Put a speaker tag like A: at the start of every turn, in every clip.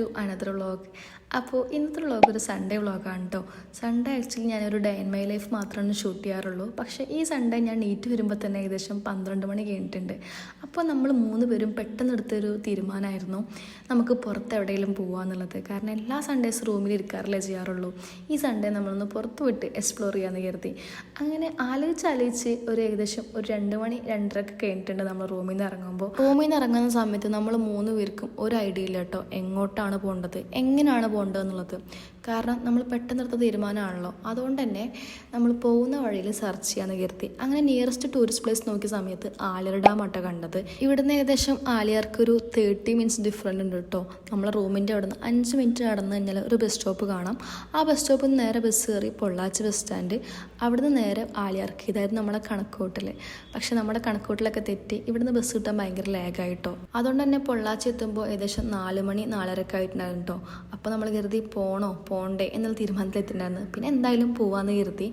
A: To another vlog. അപ്പോൾ ഇന്നത്തെ vlog ഒരു സൺഡേ വ്ളോഗാണ് കേട്ടോ. സൺഡേ ആക്ച്വലി ഞാനൊരു ഡേ ഇൻ മൈ ലൈഫ് മാത്രമാണ് ഷൂട്ട് ചെയ്യാറുള്ളൂ. പക്ഷേ ഈ സൺഡേ ഞാൻ നീറ്റ് വരുമ്പോൾ തന്നെ ഏകദേശം 12 മണി കഴിഞ്ഞിട്ടുണ്ട്. അപ്പോൾ നമ്മൾ 3 പേരും പെട്ടെന്ന് എടുത്തൊരു തീരുമാനമായിരുന്നു നമുക്ക് പുറത്ത് എവിടെയെങ്കിലും പോകാമെന്നുള്ളത്. കാരണം എല്ലാ സൺഡേസ് റൂമിൽ ഇരിക്കാറില്ലേ ചെയ്യാറുള്ളൂ. ഈ സൺഡേ നമ്മളൊന്ന് പുറത്ത് വിട്ട് എക്സ്പ്ലോർ ചെയ്യാമെന്ന് കരുതി. അങ്ങനെ ആലോചിച്ച് ഒരു ഏകദേശം ഒരു 2 മണി 2:30 ഒക്കെ കഴിഞ്ഞിട്ടുണ്ട് നമ്മൾ റൂമിൽ നിന്ന് ഇറങ്ങുമ്പോൾ. റൂമിൽ നിന്ന് ഇറങ്ങുന്ന സമയത്ത് നമ്മൾ 3 പേർക്കും ഒരു ഐഡിയ ഇല്ല കേട്ടോ എങ്ങോട്ടാണ് പോകേണ്ടത്, എങ്ങനെയാണ് പോകേണ്ടതെന്നുള്ളത്. കാരണം നമ്മൾ പെട്ടെന്നെടുത്ത തീരുമാനമാണല്ലോ. അതുകൊണ്ട് തന്നെ നമ്മൾ പോകുന്ന വഴിയിൽ സെർച്ച് ചെയ്യാമെന്ന് കരുതി. അങ്ങനെ നിയറസ്റ്റ് ടൂറിസ്റ്റ് പ്ലേസ് നോക്കിയ സമയത്ത് ആലിയാർ ഡാമാട്ടോ കണ്ടത്. ഇവിടുന്ന് ഏകദേശം ആലിയാർക്കൊരു 30 മിനിറ്റ്സ് ഡിഫറൻറ്റ് ഉണ്ട് കേട്ടോ. നമ്മളെ റൂമിൻ്റെ അവിടെ നിന്ന് 5 മിനിറ്റ് നടന്നു കഴിഞ്ഞാൽ ഒരു ബസ് സ്റ്റോപ്പ് കാണാം. ആ ബസ് സ്റ്റോപ്പിൽ നിന്ന് നേരെ ബസ് കയറി പൊള്ളാച്ചി ബസ് സ്റ്റാൻഡ്, അവിടുന്ന് നേരെ ആലിയാർക്ക്. ഇതായിരുന്നു നമ്മളെ കണക്കൂട്ടൽ. പക്ഷെ നമ്മുടെ കണക്കൂട്ടലൊക്കെ തെറ്റി ഇവിടുന്ന് ബസ് കിട്ടാൻ ഭയങ്കര ലാഗായിട്ടോ. അതുകൊണ്ട് തന്നെ പൊള്ളാച്ചി എത്തുമ്പോൾ ഏകദേശം 4 മണി 4:30 ആയിട്ടുണ്ടായിരുന്നു കേട്ടോ. അപ്പോൾ നമ്മൾ കരുതി പോണ്ടേ എന്നുള്ള തീരുമാനത്തിലെത്തിണ്ടായിരുന്നു. പിന്നെ എന്തായാലും പോവാന്ന് കരുതി.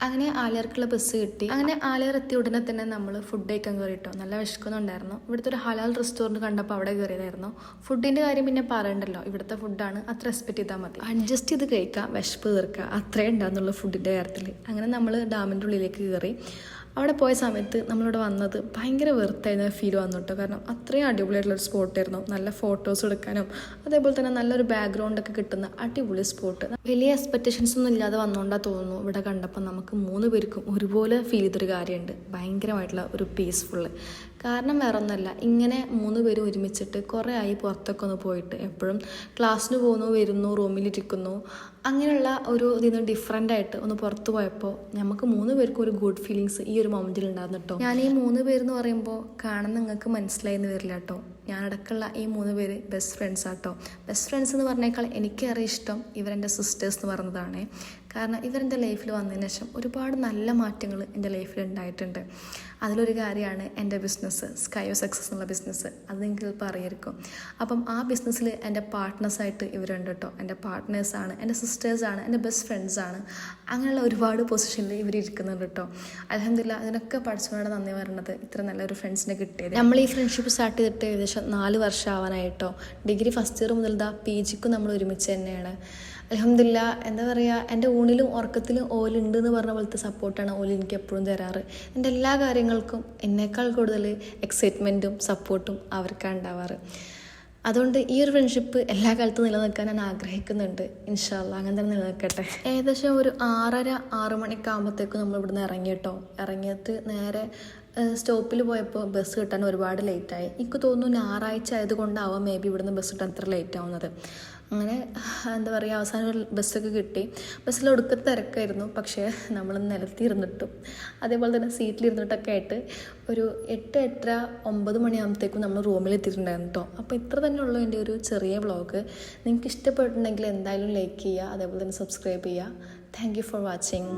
A: അങ്ങനെ ആലിയാർക്കുള്ള ബസ് കിട്ടി. അങ്ങനെ ആലിയാർ എത്തിയ ഉടനെ തന്നെ നമ്മൾ ഫുഡ് കഴിക്കാൻ കയറിയിട്ടോ. നല്ല വിശക്കുന്നുണ്ടായിരുന്നു. ഇവിടുത്തെ ഒരു ഹലാൽ റെസ്റ്റോറൻറ്റ് കണ്ടപ്പോൾ അവിടെ കയറിയതായിരുന്നു. ഫുഡിൻ്റെ കാര്യം പിന്നെ പറയണ്ടല്ലോ, ഇവിടുത്തെ ഫുഡാണ്, അത്ര എക്സ്പെക്ട് ചെയ്താൽ മതി. അഡ്ജസ്റ്റ് ചെയ്ത് കഴിക്കുക, വിശപ്പ് തീർക്കുക, അത്രേ ഉണ്ടാകുന്നുള്ളൂ ഫുഡിൻ്റെ കാര്യത്തിൽ. അങ്ങനെ നമ്മൾ ഡാമിൻ്റെ ഉള്ളിലേക്ക് കയറി. അവിടെ പോയ സമയത്ത് നമ്മളിവിടെ വന്നത് ഭയങ്കര വെറുത്തായിരുന്ന ഫീൽ വന്നു കേട്ടോ. കാരണം അത്രയും അടിപൊളിയായിട്ടുള്ളൊരു സ്പോട്ടായിരുന്നു. നല്ല ഫോട്ടോസ് എടുക്കാനും അതേപോലെ തന്നെ നല്ലൊരു ബാക്ക്ഗ്രൗണ്ടൊക്കെ കിട്ടുന്ന അടിപൊളി സ്പോട്ട്. വലിയ എക്സ്പെക്റ്റേഷൻസ് ഒന്നും ഇല്ലാതെ വന്നുകൊണ്ടാണ് തോന്നുന്നു ഇവിടെ കണ്ടപ്പോൾ നമുക്ക് 3 പേർക്കും ഒരുപോലെ ഫീൽ ചെയ്തൊരു കാര്യമുണ്ട്. ഭയങ്കരമായിട്ടുള്ള ഒരു പീസ്ഫുള്ള്. കാരണം വേറെ ഒന്നുമല്ല, ഇങ്ങനെ 3 പേരും ഒരുമിച്ചിട്ട് കുറേ ആയി പുറത്തൊക്കെ ഒന്ന് പോയിട്ട്. എപ്പോഴും ക്ലാസ്സിന് പോകുന്നു, വരുന്നു, റൂമിലിരിക്കുന്നു, അങ്ങനെയുള്ള ഒരു ഇതിന് ഡിഫറെൻ്റ് ആയിട്ട് ഒന്ന് പുറത്ത് പോയപ്പോൾ നമുക്ക് 3 പേർക്കും ഒരു ഗുഡ് ഫീലിങ്സ് ഈ ഒരു മൊമെൻറ്റിൽ ഉണ്ടായിരുന്നു കേട്ടോ. ഞാൻ ഈ 3 പേരെന്ന് പറയുമ്പോൾ കാണുന്ന നിങ്ങൾക്ക് മനസ്സിലായെന്ന് വരില്ല കേട്ടോ. ഞാനടക്കമുള്ള ഈ 3 പേര് ബെസ്റ്റ് ഫ്രണ്ട്സ് ആട്ടോ. ബെസ്റ്റ് ഫ്രണ്ട്സ് എന്ന് പറഞ്ഞേക്കാൾ എനിക്കേറെ ഇഷ്ടം ഇവരെൻ്റെ സിസ്റ്റേഴ്സ് എന്ന് പറയുന്നതാണ്. കാരണം ഇവരെൻ്റെ ലൈഫിൽ വന്നതിന് ശേഷം ഒരുപാട് നല്ല മാറ്റങ്ങൾ എൻ്റെ ലൈഫിൽ ഉണ്ടായിട്ടുണ്ട്. അതിലൊരു കാര്യമാണ് എൻ്റെ ബിസിനസ്, സ്കൈയോ സക്സസ് എന്നുള്ള ബിസിനസ്. അത് നിങ്ങൾക്ക് ചിലപ്പോൾ അറിയായിരിക്കും. അപ്പം ആ ബിസിനസ്സിൽ എൻ്റെ പാർട്ട്നേഴ്സായിട്ട് ഇവരുണ്ട് കേട്ടോ. എൻ്റെ പാർട്ട്നേഴ്സാണ്, എൻ്റെ സിസ്റ്റേഴ്സാണ്, എൻ്റെ ബെസ്റ്റ് ഫ്രണ്ട്സാണ്. അങ്ങനെയുള്ള ഒരുപാട് പൊസിഷനിൽ ഇവർ ഇരിക്കുന്നുണ്ട് കേട്ടോ. അൽഹംദുലില്ലാഹ് അതിനൊക്കെ പഠിച്ചവരോട് നന്ദി പറയണത്, ഇത്ര നല്ലൊരു ഫ്രണ്ട്സിനെ കിട്ടിയത്. നമ്മൾ ഈ ഫ്രണ്ട്ഷിപ്പ് സ്റ്റാർട്ട് ചെയ്തിട്ട് ഏകദേശം 4 വർഷം ആവാനായിട്ടോ. ഡിഗ്രി ഫസ്റ്റ് ഇയർ മുതൽ PGക്കും നമ്മൾ ഒരുമിച്ച് തന്നെയാണ്. അൽഹംദുലില്ലാഹ് എന്താ പറയുക, എൻ്റെ ഊണിലും ഉറക്കത്തിലും ഓലുണ്ട് എന്ന് പറഞ്ഞ പോലത്തെ സപ്പോർട്ടാണ് ഓല് എനിക്ക് എപ്പോഴും തരാറ്. എൻ്റെ എല്ലാ കാര്യങ്ങൾക്കും എന്നേക്കാൾ കൂടുതൽ എക്സൈറ്റ്മെൻറ്റും സപ്പോർട്ടും അവർക്കാണ് ഉണ്ടാവാറ്. അതുകൊണ്ട് ഈ ഒരു ഫ്രണ്ട്ഷിപ്പ് എല്ലാ കാലത്തും നിലനിൽക്കാൻ ഞാൻ ആഗ്രഹിക്കുന്നുണ്ട്. ഇൻഷാ അല്ലാഹ് അങ്ങനെ തന്നെ നിലനിൽക്കട്ടെ. ഏകദേശം ഒരു 6:30 മണിയൊക്കെ ആകുമ്പോഴത്തേക്കും നമ്മൾ ഇവിടുന്ന് ഇറങ്ങി കേട്ടോ. ഇറങ്ങിയിട്ട് നേരെ സ്റ്റോപ്പിൽ പോയപ്പോൾ ബസ് കിട്ടാൻ ഒരുപാട് ലേറ്റായി. എനിക്ക് തോന്നുന്നു ഞായറാഴ്ച ആയതുകൊണ്ടാവാം മേ ബി ഇവിടുന്ന് ബസ് കിട്ടാൻ ഇത്ര ലേറ്റ് ആവുന്നത്. അങ്ങനെ എന്താ പറയുക, അവസാനം ഒരു ബസ്സൊക്കെ കിട്ടി. ബസ്സിൽ ഒടുക്കത്തെ തിരക്കായിരുന്നു. പക്ഷേ നമ്മൾ നിലത്തിരുന്നിട്ടും അതേപോലെ തന്നെ സീറ്റിലിരുന്നിട്ടൊക്കെ ആയിട്ട് ഒരു 8:30 9 മണിയാകുമ്പോഴത്തേക്കും നമ്മൾ റൂമിലെത്തിയിട്ടുണ്ടായിരുന്നു കേട്ടോ. അപ്പോൾ ഇത്ര തന്നെ ഉള്ളൂ എൻ്റെ ഒരു ചെറിയ വ്ളോഗ്. നിങ്ങൾക്ക് ഇഷ്ടപ്പെട്ടിട്ടുണ്ടെങ്കിൽ എന്തായാലും ലൈക്ക് ചെയ്യുക, അതേപോലെ തന്നെ സബ്സ്ക്രൈബ് ചെയ്യുക. Thank you for watching.